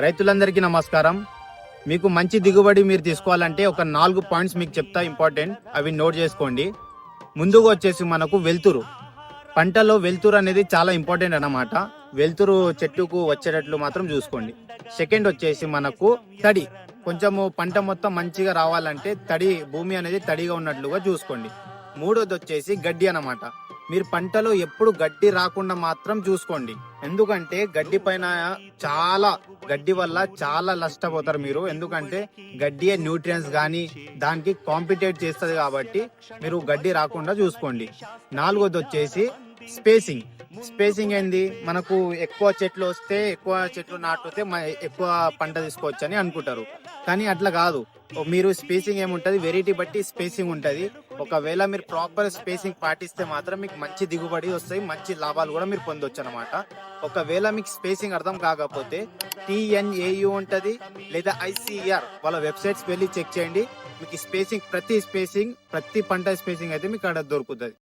రైతులందరికీ నమస్కారం. మీకు మంచి దిగుబడి మీరు తీసుకోవాలంటే ఒక 4 పాయింట్స్ మీకు చెప్తా, ఇంపార్టెంట్. అవి నోట్ చేసుకోండి. ముందుగా వచ్చేసి మనకు వెలుతురు. పంటలో వెలుతురు అనేది చాలా ఇంపార్టెంట్ అన్నమాట. వెలుతురు చెట్టుకు వచ్చేటట్లు మాత్రం చూసుకోండి. సెకండ్ వచ్చేసి మనకు తడి. కొంచెము పంట మొత్తం మంచిగా రావాలంటే భూమి అనేది తడిగా ఉన్నట్లుగా చూసుకోండి. మూడోది వచ్చేసి గడ్డి అన్నమాట. మీరు పంటలో ఎప్పుడు గడ్డి రాకుండా మాత్రం చూసుకోండి. ఎందుకంటే గడ్డి వల్ల చాలా నష్టపోతారు మీరు. ఎందుకంటే గడ్డి న్యూట్రియన్స్ కానీ దానికి కాంపిటేట్ చేస్తుంది కాబట్టి మీరు గడ్డి రాకుండా చూసుకోండి. నాలుగోది వచ్చేసి స్పేసింగ్ ఏంది, మనకు ఎక్కువ చెట్లు నాటితే ఎక్కువ పంట తీసుకోవచ్చు అని అనుకుంటారు. కానీ అట్లా కాదు. మీరు స్పేసింగ్ ఏముంటది, వెరైటీ బట్టి స్పేసింగ్ ఉంటది. ఒకవేళ మీరు ప్రాపర్ స్పేసింగ్ పాటిస్తే మాత్రం మీకు మంచి దిగుబడి వస్తాయి, మంచి లాభాలు కూడా మీరు పొందొచ్చు అనమాట. ఒకవేళ మీకు స్పేసింగ్ అర్థం కాకపోతే TNAU ఉంటది లేదా ICAR వాళ్ళ వెబ్సైట్స్ వెళ్ళి చెక్ చేయండి. మీకు ప్రతి పంట స్పేసింగ్ అయితే మీకు అక్కడ దొరుకుతుంది.